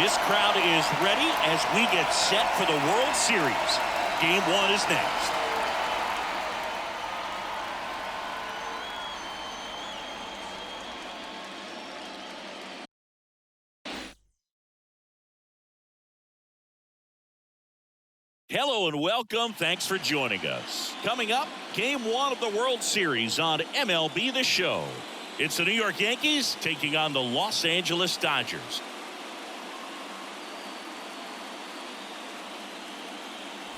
This crowd is ready as we get set for the World Series. Game 1 is next. Hello and welcome. Thanks for joining us. Coming up, Game 1 of the World Series on MLB The Show. It's the New York Yankees taking on the Los Angeles Dodgers.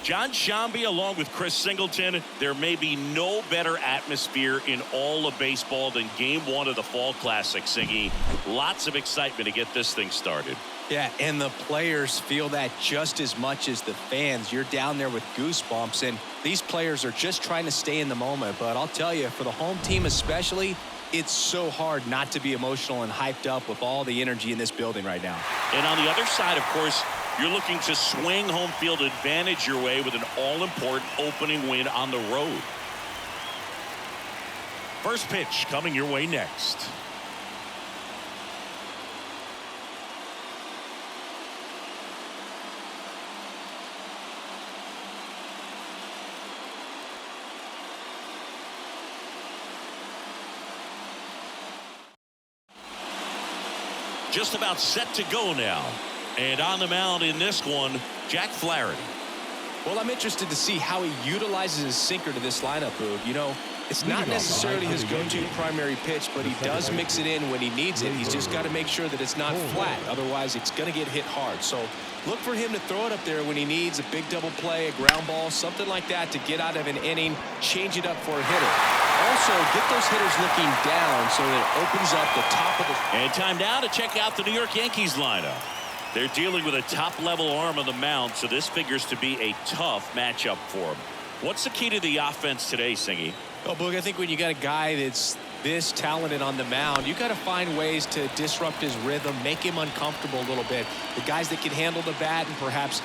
John Shambi along with Chris Singleton. There may be no better atmosphere in all of baseball than Game 1 of the Fall Classic, Singy. Lots of excitement to get this thing started. Yeah, and the players feel that just as much as the fans. You're down there with goosebumps, and these players are just trying to stay in the moment. But I'll tell you, for the home team especially, it's so hard not to be emotional and hyped up with all the energy in this building right now. And on the other side, of course, you're looking to swing home field advantage your way with an all-important opening win on the road. First pitch coming your way next. Just about set to go now. And on the mound in this one, Jack Flaherty. Well, I'm interested to see how he utilizes his sinker to this lineup, Boog. You know, it's not necessarily his go-to primary pitch, but he does mix it in when he needs it. He's just got to make sure that it's not flat. Otherwise, it's going to get hit hard. So look for him to throw it up there when he needs a big double play, a ground ball, something like that to get out of an inning, change it up for a hitter. Also, get those hitters looking down so that it opens up the top of the... And time now to check out the New York Yankees lineup. They're dealing with a top-level arm on the mound, so this figures to be a tough matchup for them. What's the key to the offense today, Singy? Well, Boog, I think when you got a guy that's this talented on the mound, you got to find ways to disrupt his rhythm, make him uncomfortable a little bit. The guys that can handle the bat and perhaps,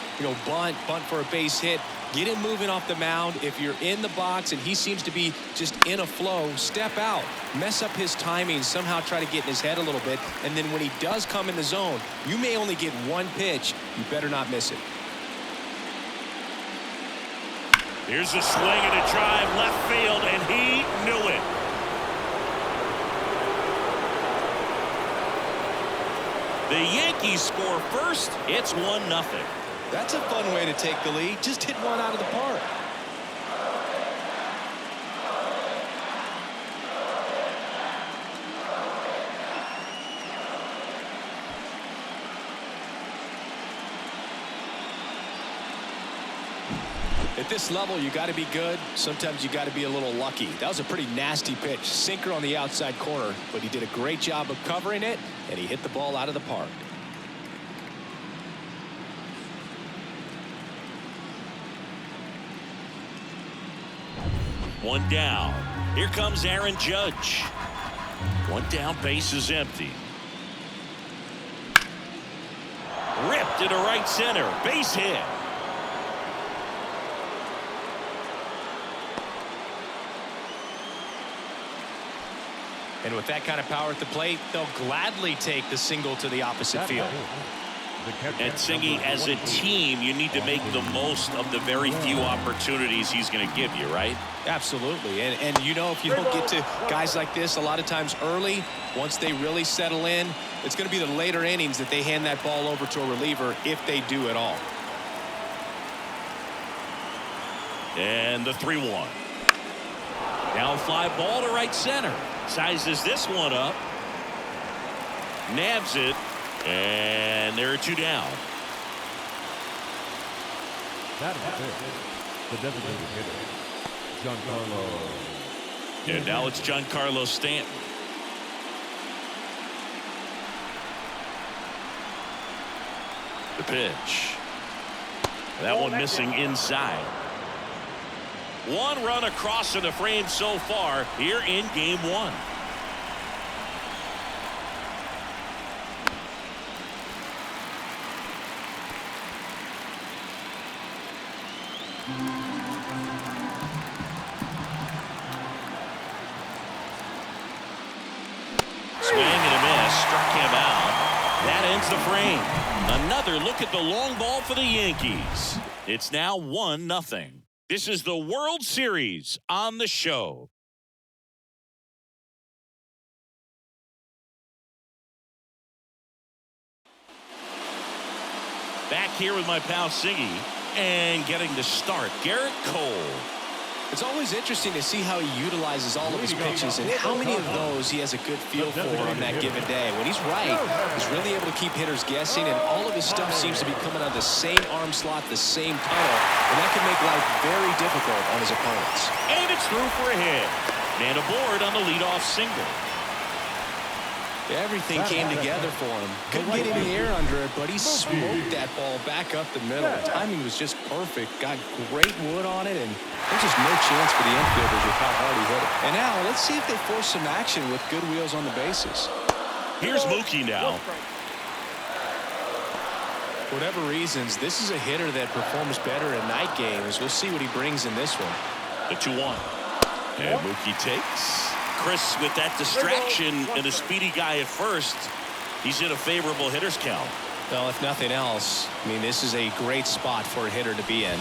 bunt for a base hit, get him moving off the mound. If you're in the box and he seems to be just in a flow, step out, mess up his timing, somehow try to get in his head a little bit. And then when he does come in the zone, you may only get one pitch. You better not miss it. Here's a swing and a drive left field, and he knew it. The Yankees score first. It's 1-0. That's a fun way to take the lead. Just hit one out of the park. At this level, you got to be good. Sometimes you got to be a little lucky. That was a pretty nasty pitch. Sinker on the outside corner, but he did a great job of covering it, and he hit the ball out of the park. One down. Here comes Aaron Judge. One down, base is empty. Ripped into right center. Base hit. And with that kind of power at the plate, they'll gladly take the single to the opposite field. And Singy, as a team, you need to make the most of the very few opportunities he's going to give you, right? Absolutely. And if you don't get to guys like this a lot of times early, once they really settle in, it's going to be the later innings that they hand that ball over to a reliever if they do at all. And the 3-1. Now fly ball to right center. Sizes this one up. Nabs it. And there are 2 down. That is the designated hitter, Giancarlo. And now it's Giancarlo Stanton. The pitch. That one missing inside. One run across in the frame so far here in Game 1. the frame. Another look at the long ball for the Yankees. It's now 1-0. This is the World Series on the show. Back here with my pal Siggy, and getting the start, Garrett Cole. It's always interesting to see how he utilizes all of his pitches and how many of those he has a good feel for on that given day. When he's right, he's really able to keep hitters guessing, and all of his stuff seems to be coming out of the same arm slot, the same tunnel, and that can make life very difficult on his opponents. And it's through for a hit. Man aboard on the leadoff single. Everything came together for him. Couldn't get any air under it, but he smoked that ball back up the middle. The timing was just perfect. Got great wood on it, and there's just no chance for the infielders with how hard he hit it. And now, let's see if they force some action with good wheels on the bases. Here's Mookie now. For whatever reasons, this is a hitter that performs better in night games. We'll see what he brings in this one. The 2-1. And Mookie takes. Chris, with that distraction and a speedy guy at first, he's in a favorable hitter's count. Well, if nothing else, I mean, this is a great spot for a hitter to be in.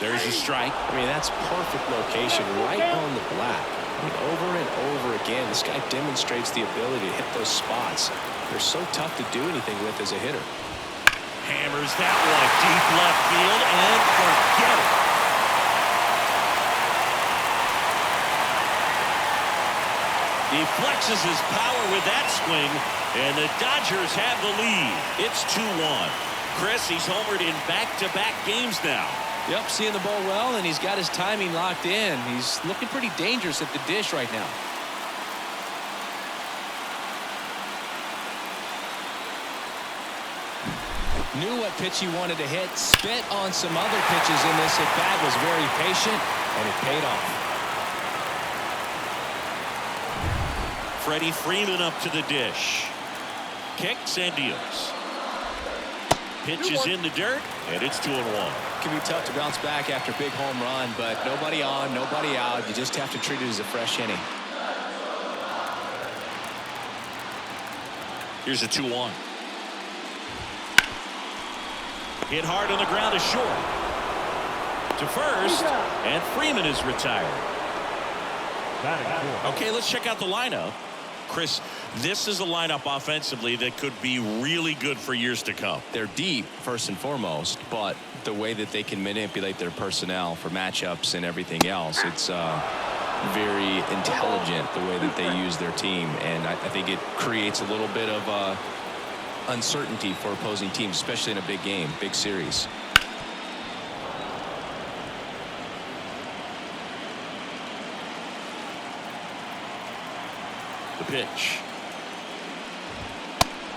There's a strike. I mean, that's perfect location, right on the black. I mean, over and over again, this guy demonstrates the ability to hit those spots. They're so tough to do anything with as a hitter. Hammers that one deep left field, and forget it. He flexes his power with that swing, and the Dodgers have the lead. It's 2-1. Chris, he's homered in back-to-back games now. Yep, seeing the ball well, and he's got his timing locked in. He's looking pretty dangerous at the dish right now. Knew what pitch he wanted to hit, spit on some other pitches in this at-bat, was very patient, and it paid off. Freddie Freeman up to the dish. Kicks and deals. Pitch is in the dirt, and it's 2-1. It can be tough to bounce back after a big home run, but nobody on, nobody out. You just have to treat it as a fresh inning. Here's a 2-1. Hit hard on the ground is short. To first, and Freeman is retired. Okay, let's check out the lineup. Chris, this is a lineup offensively that could be really good for years to come. They're deep, first and foremost, but the way that they can manipulate their personnel for matchups and everything else, it's very intelligent the way that they use their team, and I think it creates a little bit of uncertainty for opposing teams, especially in a big game, big series. The pitch.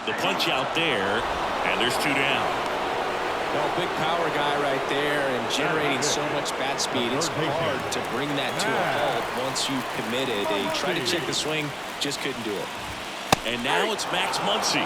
The punch out there, and there's 2 down. Well, big power guy right there and generating so much bat speed. It's hard to bring that to a halt once you've committed. They try to check the swing, just couldn't do it. And now it's Max Muncy.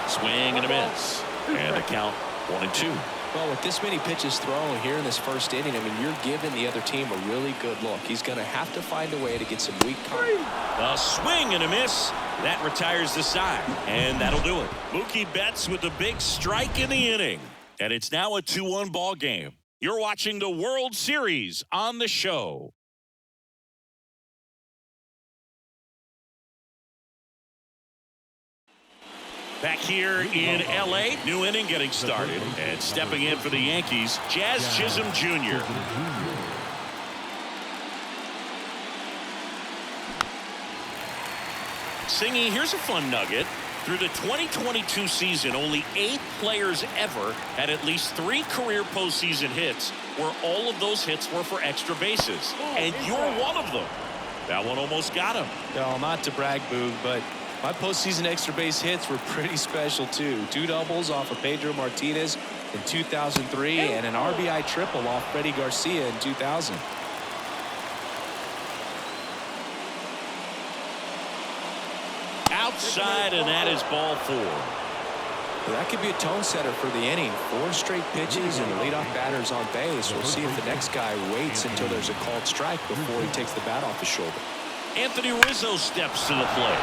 Swing and a miss. And the count 1-2. Well, with this many pitches thrown here in this first inning, I mean, you're giving the other team a really good look. He's going to have to find a way to get some weak contact. A swing and a miss. That retires the side, and that'll do it. Mookie Betts with the big strike in the inning. And it's now a 2-1 ball game. You're watching the World Series on the show. Back here in L.A., new inning getting started. And stepping in for the Yankees, Jazz Chisholm Jr. Singy, here's a fun nugget. Through the 2022 season, only 8 players ever had at least 3 career postseason hits, where all of those hits were for extra bases. And you're one of them. That one almost got him. Well, not to brag, Boog, but my postseason extra base hits were pretty special, too. 2 doubles off of Pedro Martinez in 2003 and an RBI triple off Freddie Garcia in 2000. Outside, and that is ball 4. Well, that could be a tone setter for the inning. 4 straight pitches and leadoff batters on base. We'll see if the next guy waits until there's a called strike before he takes the bat off his shoulder. Anthony Rizzo steps to the plate.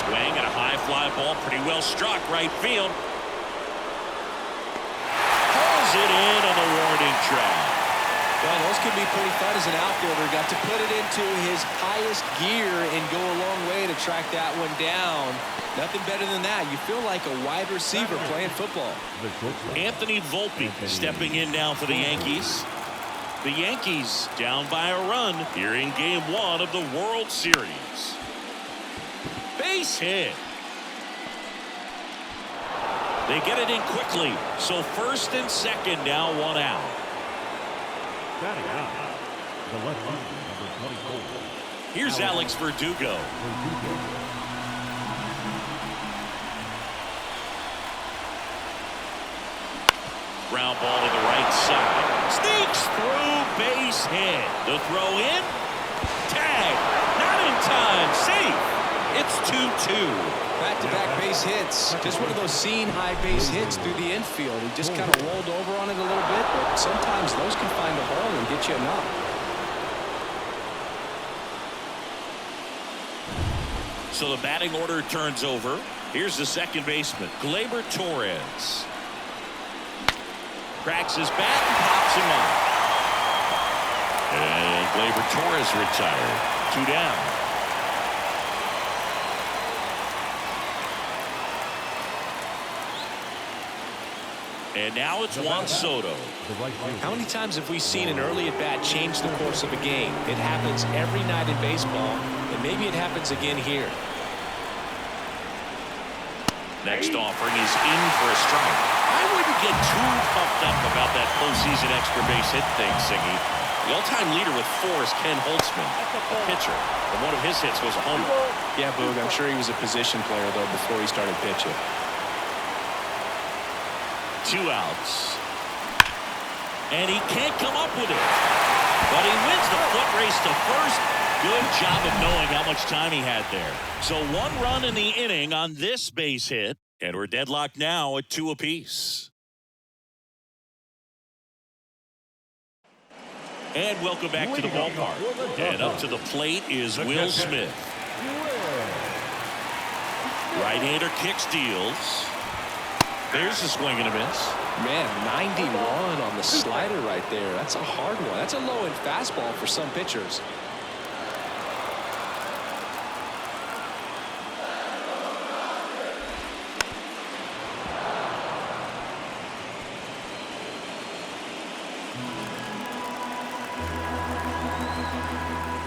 Swing and a high fly ball, pretty well struck right field. it in on the warning track. Well, those can be pretty fun as an outfielder. Got to put it into his highest gear and go a long way to track that one down. Nothing better than that. You feel like a wide receiver playing football. Anthony Volpe stepping in now for the Yankees. The Yankees down by a run here in Game 1 of the World Series. Base hit. They get it in quickly. So first and second now, one out. Batting out, the left number 24. Here's Alex Verdugo. Ground ball to the right side. Sneaks through, base hit. The throw in. Tag. Not in time. Safe. It's 2-2. Back-to-back base hits. Just one of those seeing-high base hits through the infield. He just kind of rolled over on it a little bit, but sometimes those can find a hole and get you a knock. So the batting order turns over. Here's the second baseman, Gleyber Torres. Cracks his bat and pops him up. And Gleyber Torres retired. 2 down. And now it's Juan Soto. How many times have we seen an early at-bat change the course of a game? It happens every night in baseball, and maybe it happens again here. Next offering is in for a strike. I wouldn't get too puffed up about that postseason extra base hit thing, Siggy. The all-time leader with 4 is Ken Holtzman, a pitcher, and one of his hits was a homer. Yeah, Boog, I'm sure he was a position player, though, before he started pitching. 2 outs. And he can't come up with it. But he wins the foot race to first. Good job of knowing how much time he had there. So 1 run in the inning on this base hit. And we're deadlocked now at 2 apiece. And welcome back to the ballpark. And up to the plate is Will Smith. Right-hander kicks, deals. There's a swing and a miss. Man, 91 on the slider right there. That's a hard one. That's a low-end fastball for some pitchers.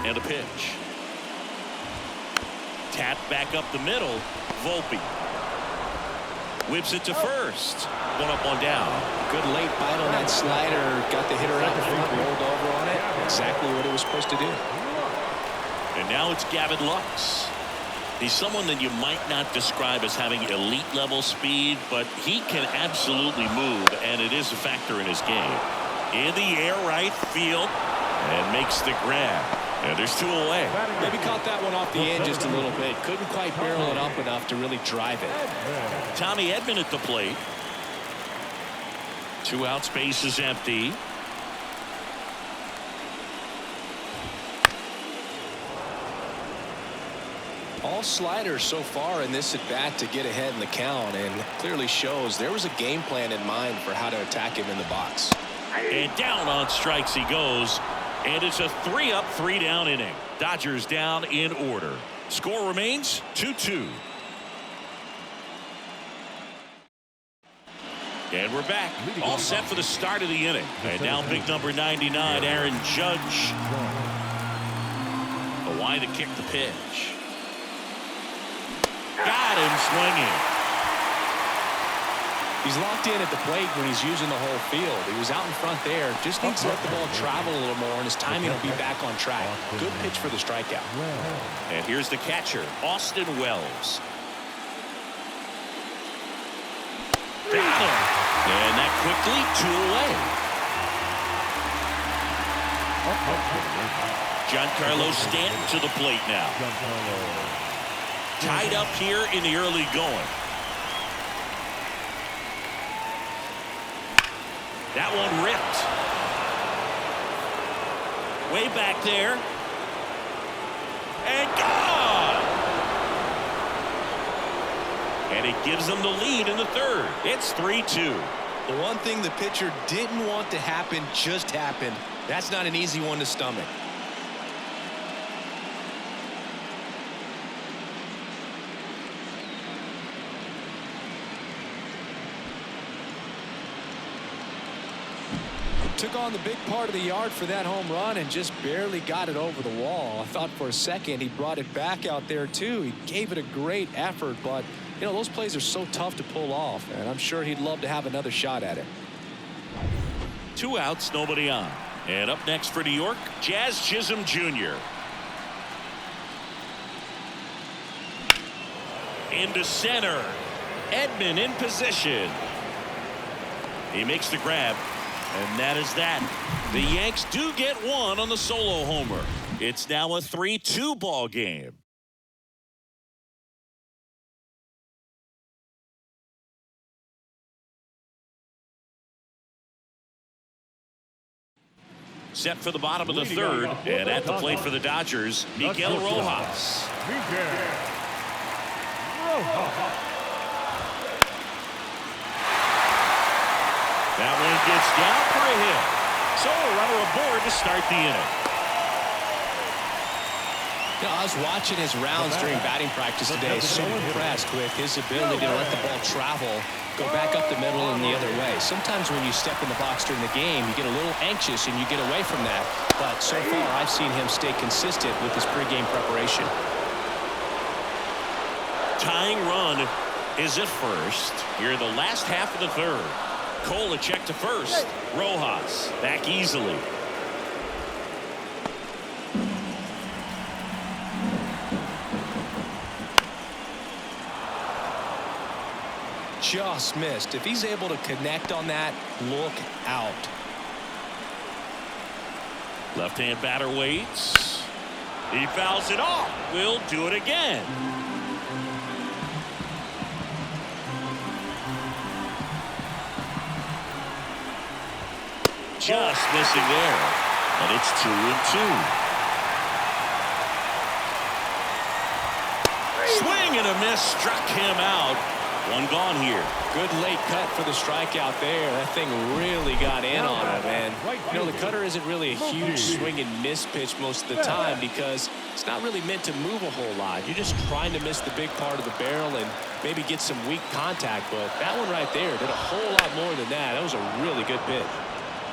And a pitch. Tap back up the middle. Volpe. Whips it to first. 1 up, 1 down. Good late bite on that slider. Got the hitter out in front, rolled over on it. Exactly what it was supposed to do. And now it's Gavin Lux. He's someone that you might not describe as having elite level speed, but he can absolutely move, and it is a factor in his game. In the air, right field, and makes the grab. And there's 2 away. Maybe caught that one off the end just a little bit. Couldn't quite barrel it up enough to really drive it. Tommy Edman at the plate. 2 outs, base is empty. All sliders so far in this at-bat to get ahead in the count, and clearly shows there was a game plan in mind for how to attack him in the box. And down on strikes he goes. And it's a 3 up, 3 down inning. Dodgers down in order. Score remains 2-2. And we're back. All set for the start of the inning. And now big number 99, Aaron Judge. The line to kick the pitch. Got him swinging. He's locked in at the plate when he's using the whole field. He was out in front there. Just needs to let the ball travel a little more, and his timing will be back on track. Good pitch for the strikeout. And here's the catcher, Austin Wells. Got him. And that quickly 2 away. Giancarlo Stanton to the plate now. Tied up here in the early going. That one ripped. Way back there. And gone! And it gives them the lead in the 3rd. It's 3-2. The one thing the pitcher didn't want to happen just happened. That's not an easy one to stomach. Took on the big part of the yard for that home run and just barely got it over the wall. I thought for a second he brought it back out there too. He gave it a great effort, but you know, those plays are so tough to pull off, and I'm sure he'd love to have another shot at it. 2 outs, nobody on. And up next for New York, Jazz Chisholm Jr. Into center. Edman in position. He makes the grab. And that is that. The Yanks do get one on the solo homer. It's now a 3-2 ball game. Set for the bottom of the third, and at the plate for the Dodgers, Miguel Rojas. That one gets down for a hit. So a runner aboard to start the inning. You know, I was watching his rounds during batting practice today. So impressed with his ability to let the ball travel, go back up the middle and the other way. Sometimes when you step in the box during the game, you get a little anxious and you get away from that. But so far, I've seen him stay consistent with his pregame preparation. Tying run is at first. Here in the last half of the third. Cole a check to first. Rojas back easily. Just missed. If he's able to connect on that, look out. Left-hand batter waits. He fouls it off. Will do it again. Just missing there. And it's 2-2. Swing and a miss struck him out. One gone here. Good late cut for the strikeout there. That thing really got in on him, and you know, the cutter isn't really a huge swing and miss pitch most of the time because it's not really meant to move a whole lot. You're just trying to miss the big part of the barrel and maybe get some weak contact, but that one right there did a whole lot more than that. That was a really good pitch.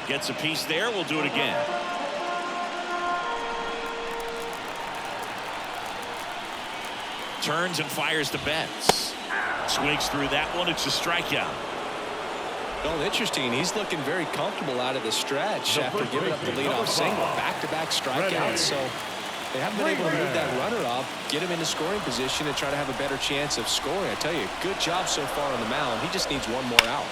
Gets a piece there. We'll do it again. Turns and fires to Betts. Swings through that one. It's a strikeout. Well, interesting. He's looking very comfortable out of the stretch after giving up the leadoff single. Back-to-back strikeouts. So they haven't been able to move that runner up, get him into scoring position, and try to have a better chance of scoring. I tell you, good job so far on the mound. He just needs one more out.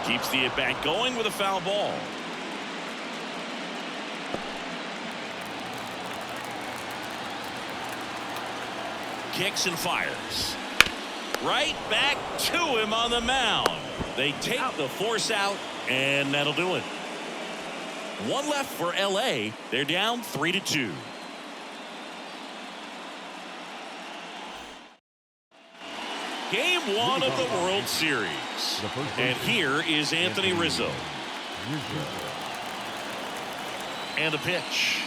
Keeps the at-bat going with a foul ball. Kicks and fires. Right back to him on the mound. They take the force out, and that'll do it. One left for LA. They're down 3-2. Game 1 of the World Series. And here is Anthony Rizzo. And a pitch.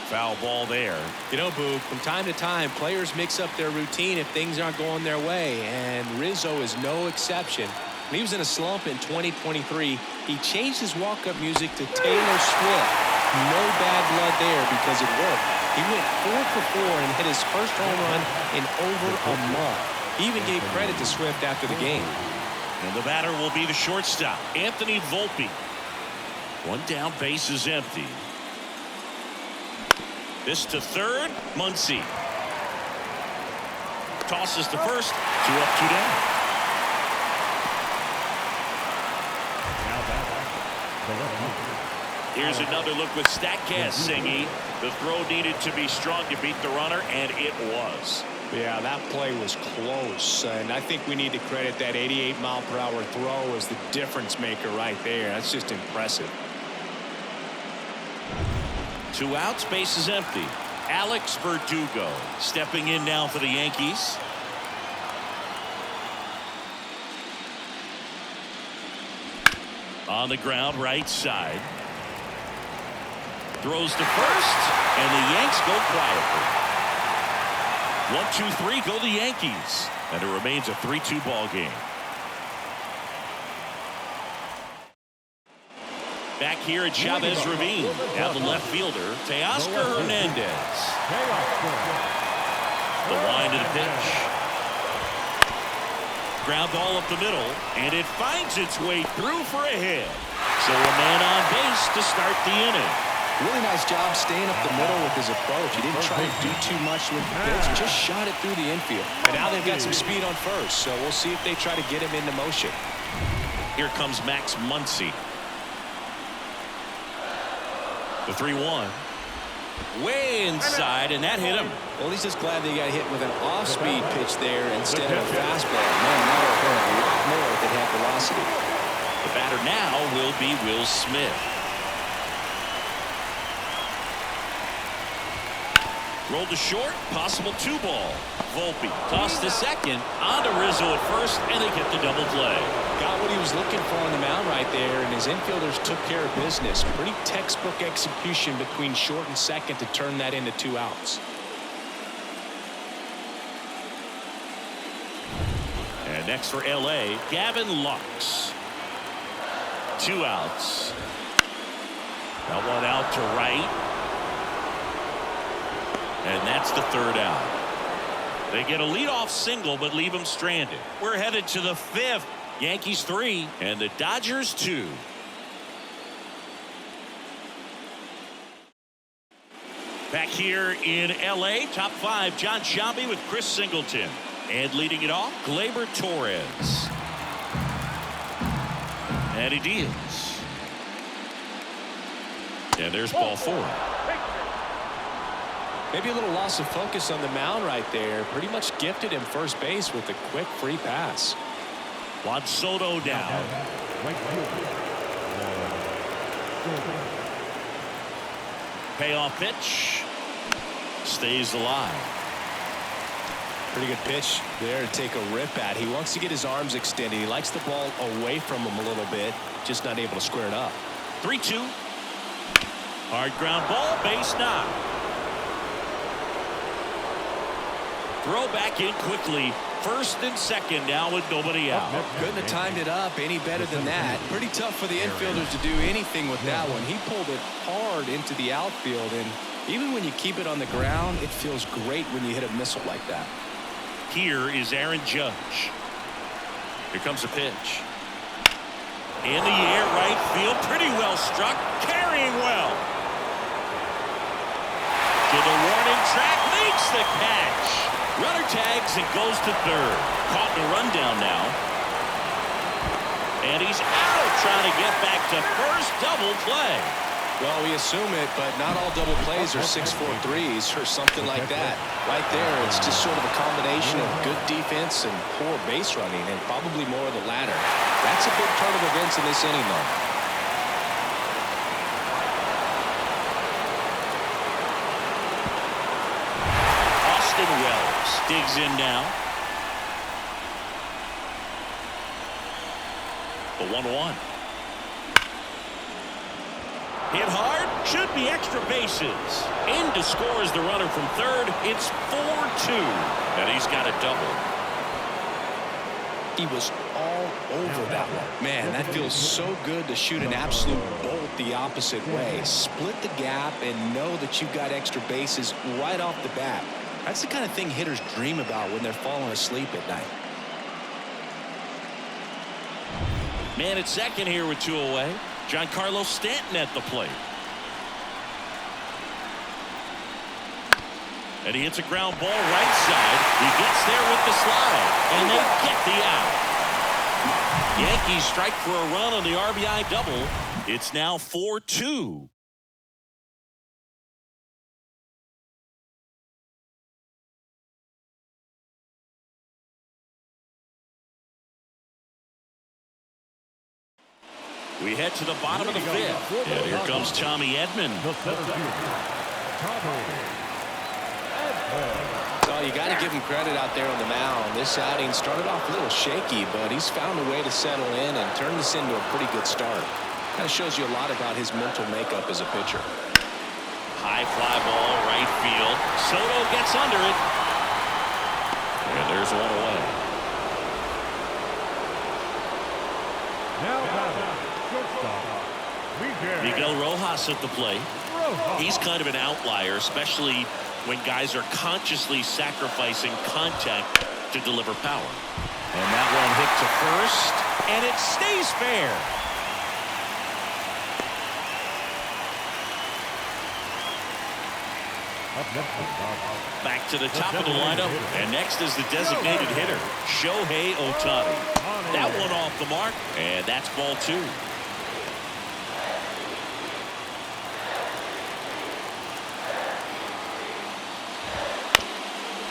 Foul ball there. You know, Boog, from time to time, players mix up their routine if things aren't going their way, and Rizzo is no exception. When he was in a slump in 2023, he changed his walk-up music to Taylor Swift. No bad blood there because it worked. He went 4 for 4 and hit his first home run in over a month. He even gave credit to Swift after the game. And the batter will be the shortstop, Anthony Volpe. One down, base is empty. This to third, Muncy. Tosses to first, 2 up, 2 down. Here's another look with StatCast singing. The throw needed to be strong to beat the runner, and it was. Yeah, that play was close, and I think we need to credit that 88-mile-per-hour throw as the difference maker right there. That's just impressive. 2 outs, base is empty. Alex Verdugo stepping in now for the Yankees. On the ground, right side. Throws to first, and the Yanks go quietly. 1-2-3, go the Yankees. And it remains a 3-2 ball game. Back here at Chavez Ravine. Now the left fielder, Teoscar Hernandez. The wind of the pitch. Ground ball up the middle, and it finds its way through for a hit. So a man on base to start the inning. Really nice job staying up the middle with his approach. He didn't try to do too much with the pitch, just shot it through the infield. And now they've got some speed on first, so we'll see if they try to get him into motion. Here comes Max Muncy. The 3-1. Way inside, and that hit him. Well, he's just glad they got hit with an off-speed pitch there instead of a fastball. Man, that would hurt a lot more if it had velocity. The batter now will be Will Smith. Rolled to short, possible 2-ball. Volpe tossed to second, on to Rizzo at first, and they get the double play. Got what he was looking for on the mound right there, and his infielders took care of business. Pretty textbook execution between short and second to turn that into 2 outs. And next for L.A., Gavin Lux. 2 outs. Got one out to right. And that's the 3rd out. They get a leadoff single, but leave him stranded. We're headed to the 5th. Yankees 3 and the Dodgers 2. Back here in L.A., top 5, John Sciambi with Chris Singleton. And leading it off, Gleyber Torres. And he deals. And there's ball 4. Maybe a little loss of focus on the mound right there. Pretty much gifted him first base with a quick free pass. Juan Soto down. Payoff pitch. Stays alive. Pretty good pitch there to take a rip at. He wants to get his arms extended. He likes the ball away from him a little bit. Just not able to square it up. 3-2. Hard ground ball. Base knock. Throw back in quickly. First and second now with nobody out. Couldn't have timed it up any better than that. Pretty tough for the infielders to do anything with that one. He pulled it hard into the outfield, and even when you keep it on the ground, it feels great when you hit a missile like that. Here is Aaron Judge. Here comes a pitch. In the air, right field. Pretty well struck. Carrying well. To the warning track. Makes the catch. Runner tags and goes to 3rd. Caught in a rundown now. And he's out trying to get back to first. Double play. Well, we assume it, but not all double plays are 6-4 threes or something like that. Right there, it's just sort of a combination of good defense and poor base running, and probably more of the latter. That's a big turn of events in this inning, though. Wells digs in now. The 1-1. Hit hard. Should be extra bases. In to score is the runner from 3rd. It's 4-2. And he's got a double. He was all over that one. Man, that feels so good to shoot an absolute bolt the opposite way. Split the gap and know that you've got extra bases right off the bat. That's the kind of thing hitters dream about when they're falling asleep at night. Man at second here with 2 away. Giancarlo Stanton at the plate. And he hits a ground ball right side. He gets there with the slide. And they get the out. Yankees strike for a run on the RBI double. It's now 4-2. We head to the bottom of the fifth. And here comes Tommy Edman. The center fielder, Tommy Edman. So you got to give him credit out there on the mound. This outing started off a little shaky, but he's found a way to settle in and turn this into a pretty good start. Kind of shows you a lot about his mental makeup as a pitcher. High fly ball, right field. Soto gets under it. And there's one away. Now batting, shortstop, Miguel Rojas at the plate. He's kind of an outlier, especially when guys are consciously sacrificing contact to deliver power. And that one hit to first, and it stays fair. Back to the top of the lineup, and next is the designated hitter, Shohei Ohtani. That one off the mark, and that's ball two.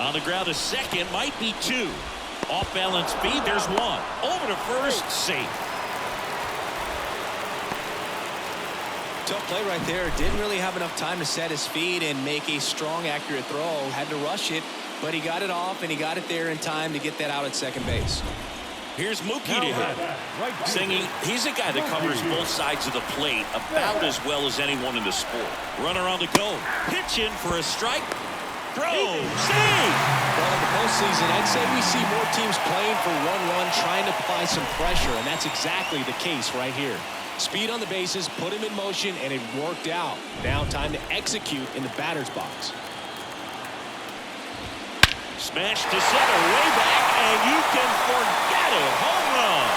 On the ground to second, might be two. Off balance speed, there's one. Over to first, safe. Tough play right there. Didn't really have enough time to set his feet and make a strong, accurate throw. Had to rush it, but he got it off, and he got it there in time to get that out at second base. Here's Mookie to hit. Singy, he's a guy that covers both sides of the plate about as well as anyone in the sport. Runner on the go. Pitch in for a strike. Throw. Save. Well, in the postseason, I'd say we see more teams playing for one run, trying to apply some pressure, and that's exactly the case right here. Speed on the bases, put him in motion, and it worked out. Now time to execute in the batter's box. Smash to center, way back, and you can forget it. Home run.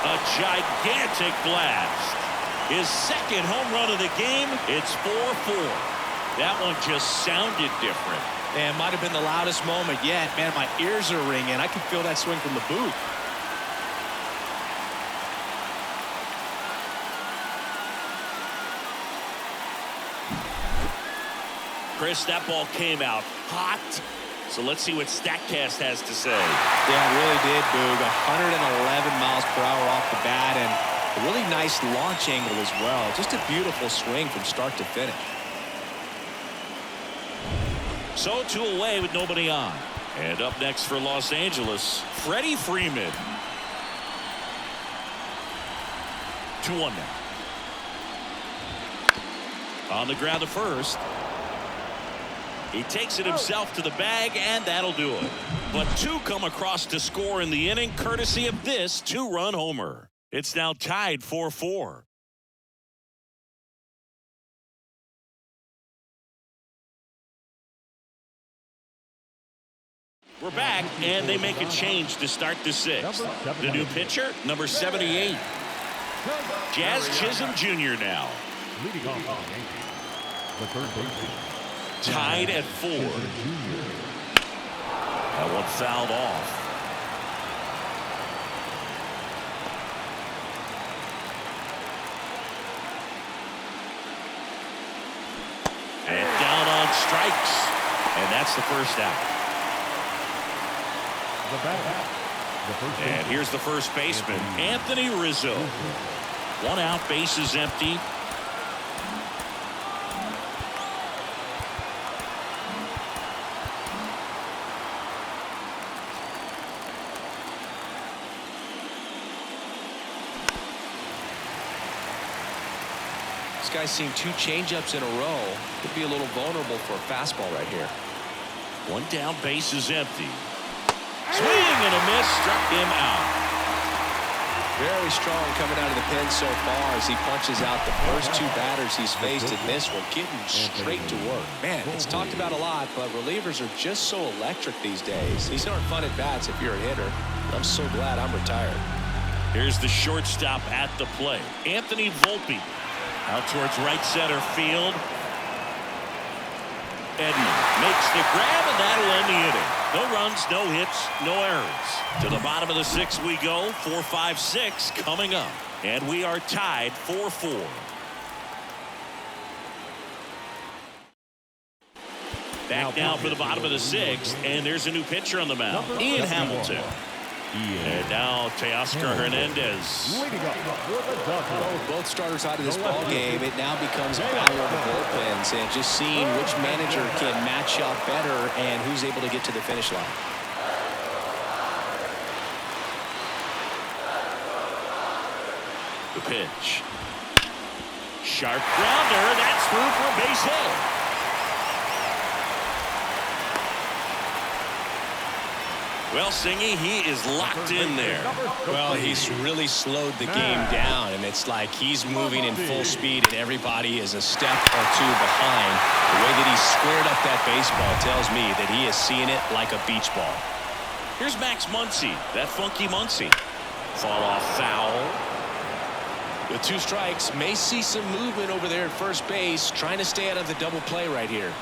A gigantic blast. His second home run of the game. It's 4-4. That one just sounded different. Man, might have been the loudest moment yet. Man, my ears are ringing. I can feel that swing from the booth. Chris, that ball came out hot. So let's see what StatCast has to say. Yeah, it really did, Boog. 111 miles per hour off the bat, and a really nice launch angle as well. Just a beautiful swing from start to finish. So 2 away with nobody on. And up next for Los Angeles, Freddie Freeman. 2-1 now. On the ground to first. He takes it himself to the bag, and that'll do it. But 2 come across to score in the inning, courtesy of this 2-run homer. It's now tied 4-4. We're back, and they make a change to start the 6th. The new pitcher, number 78. Jazz Chisholm Jr. now. Leading off on the Yankees, the third baseman. Tied at 4. That one fouled off. And down on strikes. And that's the first out. And here's the first baseman, Anthony Rizzo. 1 out, bases empty. This guy's seen 2 changeups in a row. Could be a little vulnerable for a fastball right here. 1 down, bases empty. Swing and a miss, struck him out. Very strong coming out of the pen so far as he punches out the first 2 batters he's faced in this one, getting straight to work. Man, it's talked about a lot, but relievers are just so electric these days. These aren't fun at bats if you're a hitter. I'm so glad I'm retired. Here's the shortstop at the plate, Anthony Volpe. Out towards right center field. Edman makes the grab, and that'll end the inning. No runs, no hits, no errors. To the bottom of the 6th we go. 4, 5, 6 coming up. And we are tied 4-4. Back now for the bottom of the sixth, and there's a new pitcher on the mound, Ian Hamilton. And now Teoscar Hernandez. With both starters out of this ball game, it now becomes a battle of the bullpens and just seeing which manager can match up better and who's able to get to the finish line. The pitch. Sharp grounder. That's through for a base hit. Well, Singy, he is locked in there. Well, he's really slowed the game down, and it's like he's moving in full speed, and everybody is a step or two behind. The way that he's squared up that baseball tells me that he is seeing it like a beach ball. Here's Max Muncy, that funky Muncy. Fall off foul. With 2 strikes, may see some movement over there at first base, trying to stay out of the double play right here.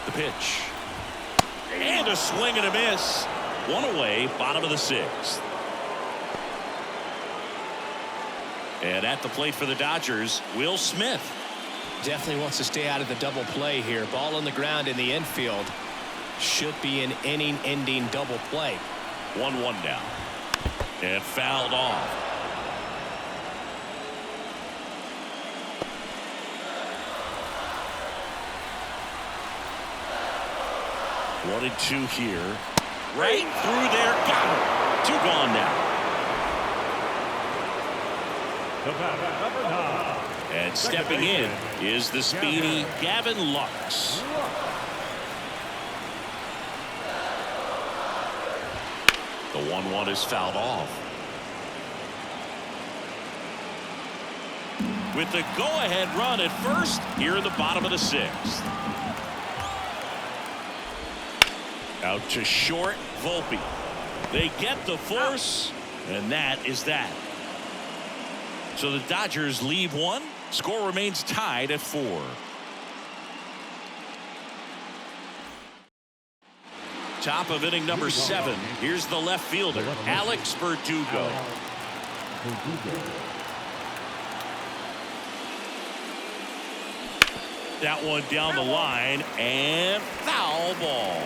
The pitch. And a swing and a miss. One away, bottom of the sixth. And at the plate for the Dodgers, Will Smith. Definitely wants to stay out of the double play here. Ball on the ground in the infield. Should be an inning-ending double play. 1-1 now. And fouled off. One and two here. Right through there. Got him. 2 gone now. And stepping in is the speedy Gavin Lux. The 1-1 is fouled off. With the go-ahead run at first here in the bottom of the sixth. Out to short, Volpe. They get the force, and that is that. So the Dodgers leave 1. Score remains tied at 4. Top of inning number 7. Here's the left fielder, Alex Verdugo. That one down the line, and foul ball.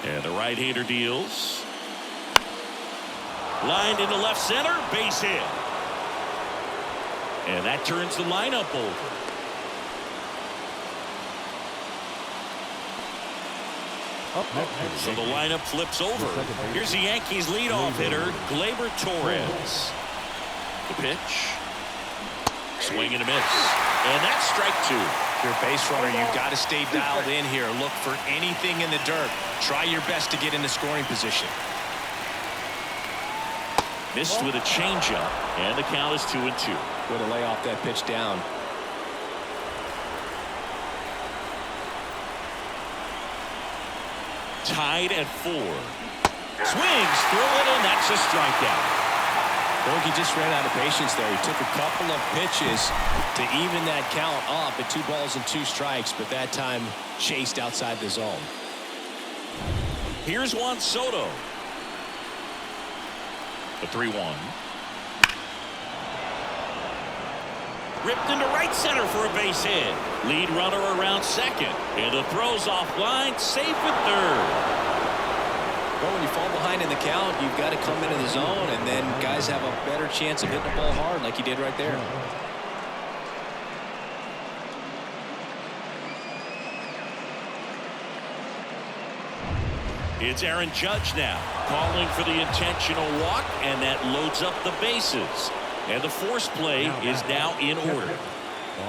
And the right-hander deals. Lined into left center, base hit. And that turns the lineup over. So the lineup flips over. Here's the Yankees leadoff hitter, Gleyber Torres. The pitch. Swing and a miss. And that's strike 2. If you're a base runner, you've got to stay dialed in here. Look for anything in the dirt. Try your best to get into scoring position. Missed with a changeup, and the count is 2-2. Way to lay off that pitch down. Tied at 4. Swings through it, and that's a strikeout. Bogey just ran out of patience there. He took a couple of pitches to even that count up at 2 balls and 2 strikes, but that time chased outside the zone. Here's Juan Soto. The 3-1. Ripped into right center for a base hit. Lead runner around second. And the throw's offline, safe at third. Well, when you fall behind in the count, you've got to come into the zone, and then guys have a better chance of hitting the ball hard like he did right there. It's Aaron Judge now, calling for the intentional walk, and that loads up the bases. And the force play is now in order.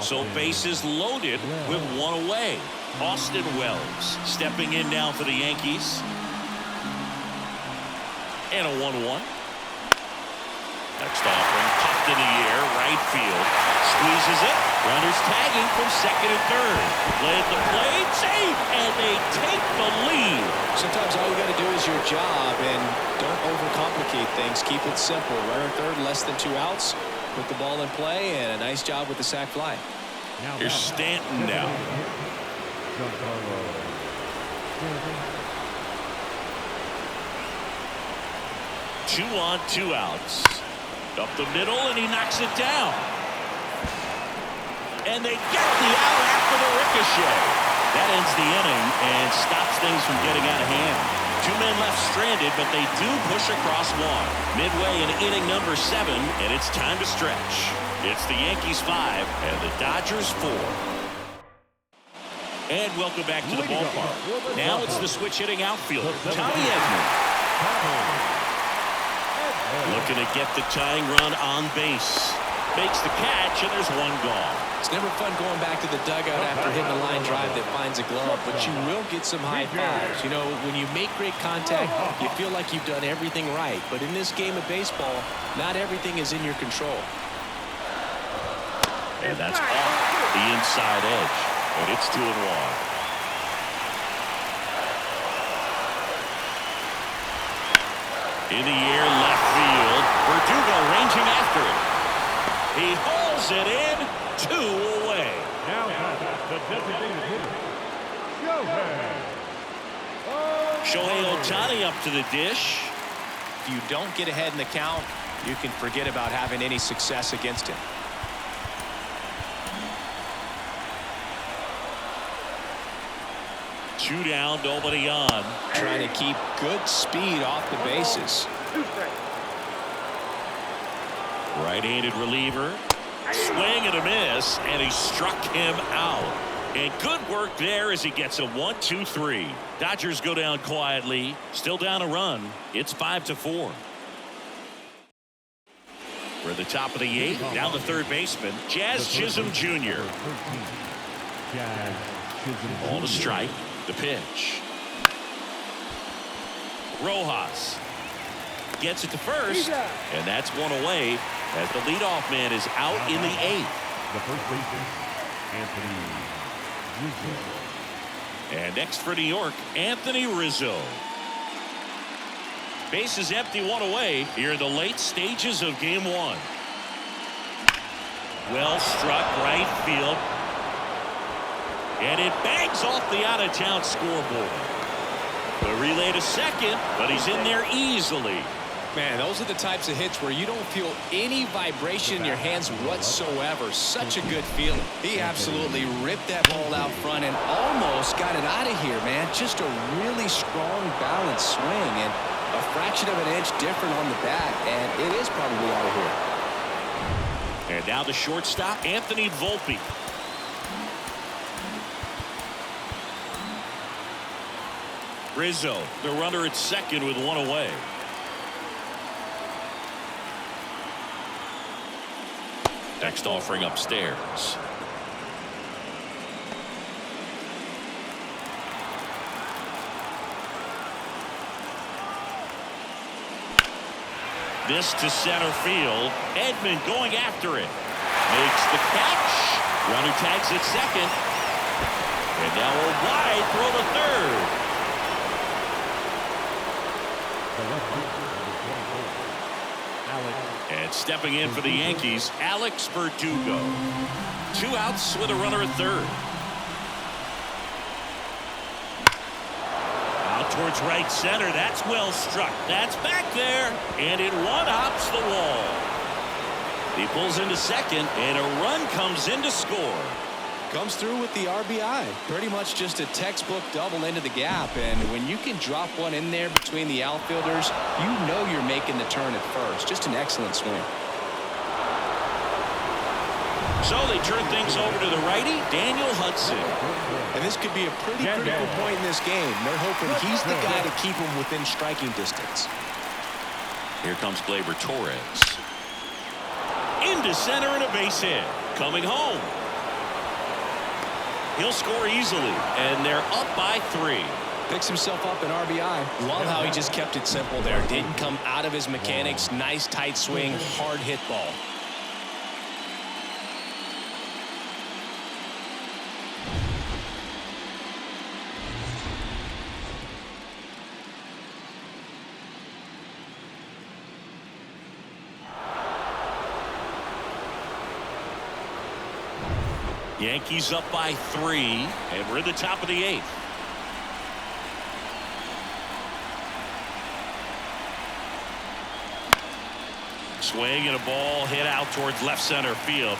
So bases loaded with 1 away. Austin Wells stepping in now for the Yankees. And a 1-1. Next offering, popped in the air, right field. Squeezes it. Runners tagging from second and third. Led the plate, safe, and they take the lead. Sometimes all you got to do is your job, and don't overcomplicate things. Keep it simple. Runner third, less than 2 outs. Put the ball in play, and a nice job with the sac fly. Here's Stanton now. Two on, 2 outs. Up the middle, and he knocks it down. And they get the out after the ricochet. That ends the inning and stops things from getting out of hand. 2 men left stranded, but they do push across one. Midway in inning number 7, and it's time to stretch. It's the Yankees 5 and the Dodgers 4. And welcome back to the ballpark. Now it's the switch hitting outfielder, Tommy Edman. Looking to get the tying run on base. Makes the catch, and there's 1 gone. It's never fun going back to the dugout after hitting a line drive that finds a glove, but you will get some high fives. You know, when you make great contact, you feel like you've done everything right. But in this game of baseball, not everything is in your control. And that's off the inside edge. And it's 2-1. In the air, left field. Verdugo ranging after it. He hauls it in. 2 away. Now the designated hitter, Shohei Ohtani up to the dish. If you don't get ahead in the count, you can forget about having any success against him. Two down, nobody on. Trying to keep good speed off the bases. Right-handed reliever. Swing and a miss, and he struck him out. And good work there as he gets a 1-2-3. Dodgers go down quietly. Still down a run. It's 5-4. For the top of the 8th, down the third baseman, Jazz Chisholm Jr. Ball to strike. The pitch. Rojas gets it to first, and that's 1 away as the leadoff man is out in the 8th. The first baseman, Anthony Rizzo. And next for New York, Anthony Rizzo. Base is empty, 1 away here in the late stages of game 1. Well struck right field. And it bangs off the out-of-town scoreboard. The relay to second, but he's in there easily. Man, those are the types of hits where you don't feel any vibration in your hands whatsoever. Such a good feeling. He absolutely ripped that ball out front and almost got it out of here, man. Just a really strong, balanced swing, and a fraction of an inch different on the bat, and it is probably out of here. And now the shortstop, Anthony Volpe. Rizzo, the runner at second with 1 away. Next offering upstairs. This to center field. Edman going after it. Makes the catch. Runner tags at second. And now a wide throw to third. And stepping in for the Yankees, Alex Verdugo. 2 outs with a runner at third. Out towards right center. That's well struck. That's back there. And it one-hops the wall. He pulls into second, and a run comes in to score. Comes through with the RBI. Pretty much just a textbook double into the gap. And when you can drop one in there between the outfielders, you know you're making the turn at first. Just an excellent swing. So they turn things over to the righty, Daniel Hudson. And this could be a pretty critical point in this game. They're hoping he's the guy to keep him within striking distance. Here comes Gleyber Torres. Into center and a base hit. Coming home. He'll score easily, and they're up by 3. Picks himself up an RBI. Love how he just kept it simple there. Didn't come out of his mechanics. Nice tight swing, hard hit ball. Yankees up by 3, and we're in the top of the 8th. Swing and a ball hit out towards left center field.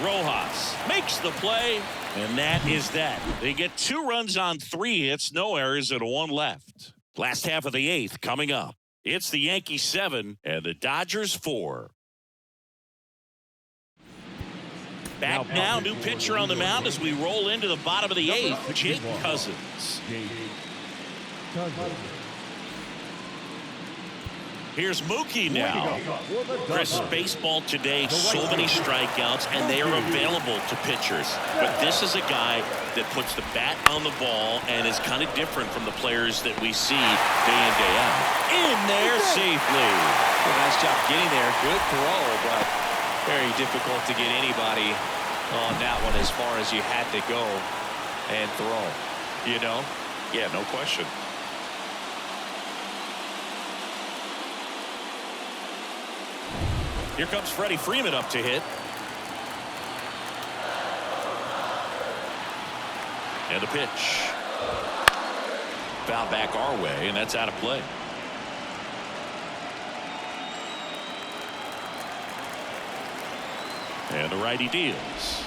Rojas makes the play, and that is that. They get 2 runs on 3 hits, no errors, and 1 left. Last half of the 8th coming up. It's the Yankees 7 and the Dodgers 4. Back now, new pitcher on the mound as we roll into the bottom of the 8th, Jake Cousins. Here's Mookie now. Chris, baseball today, so many strikeouts, and they are available to pitchers. But this is a guy that puts the bat on the ball and is kind of different from the players that we see day in, day out. In there safely. Well, nice job getting there. Good throw, but very difficult to get anybody on that one as far as you had to go and throw. You know? Yeah, no question. Here comes Freddie Freeman up to hit. And a pitch. Foul back our way, and that's out of play. And the righty deals.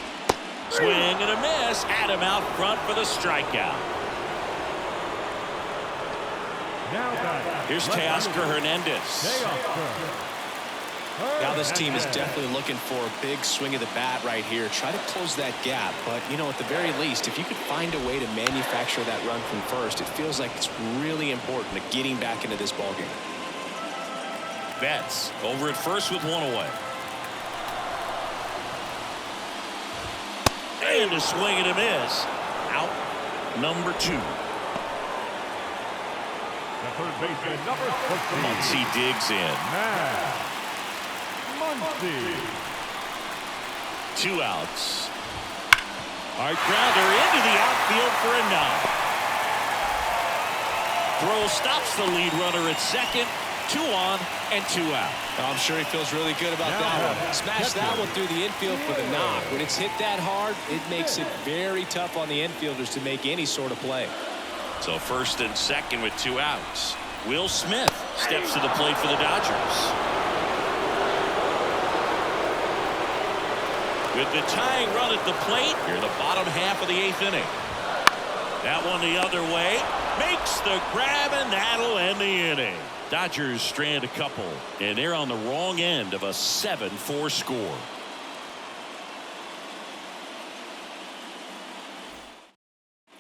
Swing and a miss. Had him out front for the strikeout. Here's Teoscar Hernandez. Now this team is definitely looking for a big swing of the bat right here. Try to close that gap. But, you know, at the very least, if you could find a way to manufacture that run from first, it feels like it's really important to getting back into this ballgame. Betts over at first with 1 away. And a swing and a miss. Out number 2. The third baseman, number 14. Muncy digs in. Muncy. 2 outs. Hard grounder into the outfield for a knock. Throw stops the lead runner at second. 2 on and 2 out. I'm sure he feels really good about that one. Smash that one through the infield for the knock. When it's hit that hard, it makes it very tough on the infielders to make any sort of play. So first and second with 2 outs. Will Smith steps to the plate for the Dodgers. With the tying run at the plate, here in the bottom half of the 8th inning. That one the other way. Makes the grab, and that'll end the inning. Dodgers strand a couple, and they're on the wrong end of a 7-4 score.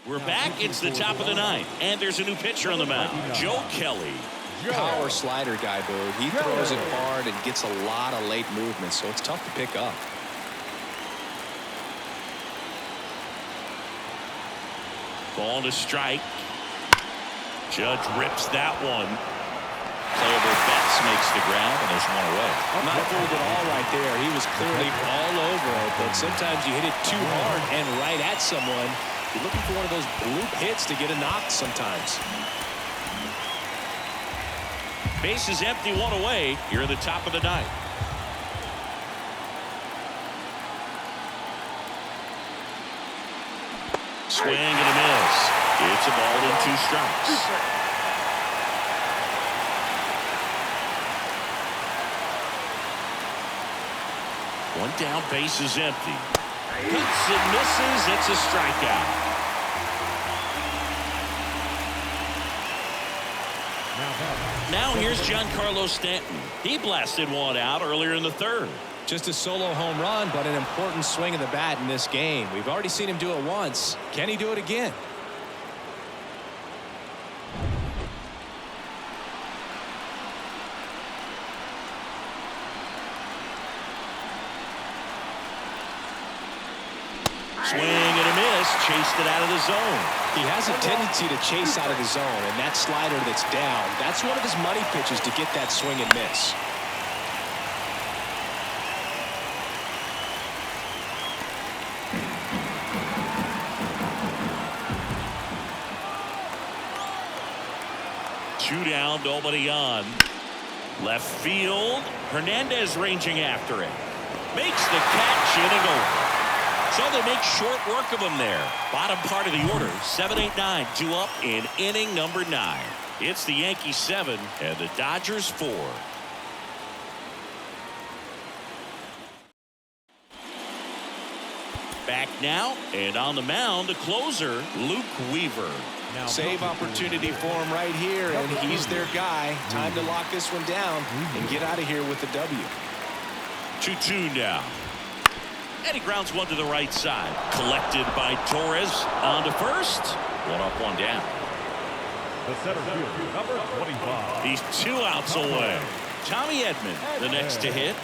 We're back. It's the top of the 9th, and there's a new pitcher on the mound, Joe Kelly. Power slider guy, Bird. He throws it hard and gets a lot of late movement, so it's tough to pick up. Ball to strike. Judge rips that one. Playable Betts makes the grab, and there's 1 away. Not fooled at all right there. He was clearly all over it, but sometimes you hit it too hard and right at someone. You're looking for one of those bloop hits to get a knock sometimes. Base is empty, 1 away. You're in the top of the 9th. Swing and a miss. It's a ball and 2 strikes. One down, base is empty. Hits and misses. It's a strikeout. Now here's Giancarlo Stanton. He blasted 1 out earlier in the 3rd. Just a solo home run, but an important swing of the bat in this game. We've already seen him do it once. Can he do it again? Swing and a miss. Chased it out of the zone. He has a tendency to chase out of the zone, and that slider that's down, that's one of his money pitches to get that swing and miss. Two down, nobody on. Left field. Hernandez ranging after it. Makes the catch, inning over. So they make short work of them there. Bottom part of the order, 7-8-9, 2 up in inning number 9. It's the Yankees 7 and the Dodgers 4. Back now, and on the mound, the closer, Luke Weaver. Save opportunity for him right here, and he's their guy. Time to lock this one down and get out of here with the W. 2-2 now. And he grounds one to the right side. Collected by Torres on to first. One up, one down. The center fielder, number 25. He's 2 outs away. Tommy Edman, the next to hit.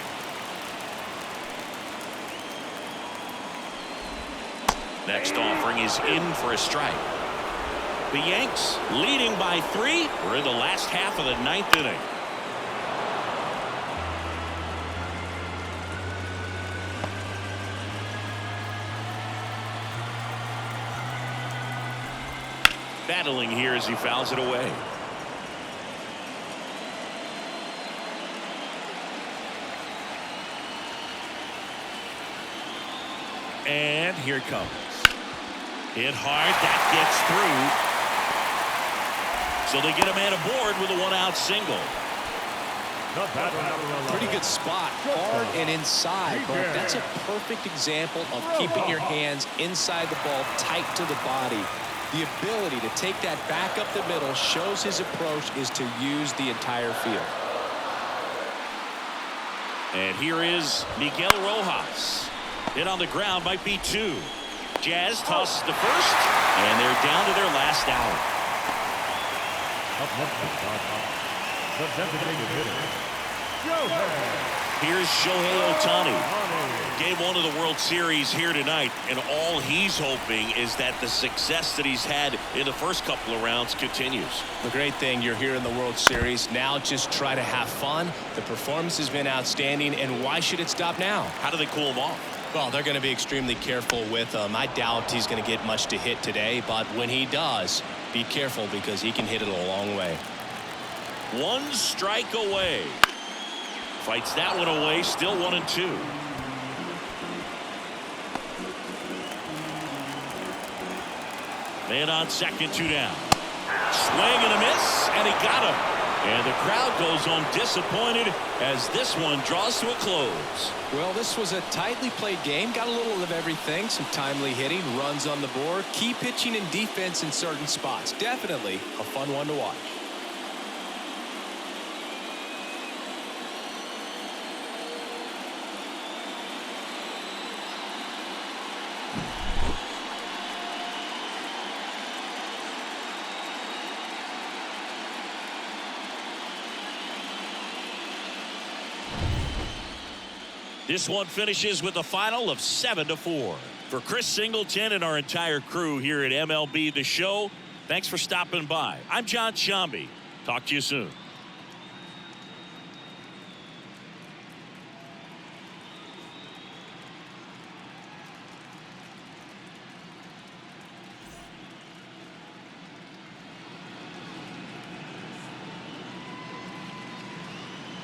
Next offering is in for a strike. The Yanks leading by 3. We're in the last half of the 9th inning. Battling here as he fouls it away. And here it comes. Hit hard. That gets through. So they get a man aboard with a 1-out single. Pretty good spot, hard and inside, but that's a perfect example of keeping your hands inside the ball, tight to the body. The ability to take that back up the middle shows his approach is to use the entire field. And here is Miguel Rojas. Hit on the ground, might be 2. Jazz tosses to first, and they're down to their last out. Here's Shohei Ohtani. Game 1 of the World Series here tonight, and all he's hoping is that the success that he's had in the first couple of rounds continues. The great thing, you're here in the World Series. Now just try to have fun. The performance has been outstanding, and why should it stop now? How do they cool him off? Well, they're going to be extremely careful with him. I doubt he's going to get much to hit today, but when he does, be careful because he can hit it a long way. 1 strike away. Fights that one away, still 1-2. Man on second, 2 down. Swing and a miss, and he got him. And the crowd goes home disappointed as this one draws to a close. Well, this was a tightly played game. Got a little of everything. Some timely hitting, runs on the board, key pitching and defense in certain spots. Definitely a fun one to watch. This one finishes with a final of 7-4. For Chris Singleton and our entire crew here at MLB The Show, thanks for stopping by. I'm John Shambi. Talk to you soon.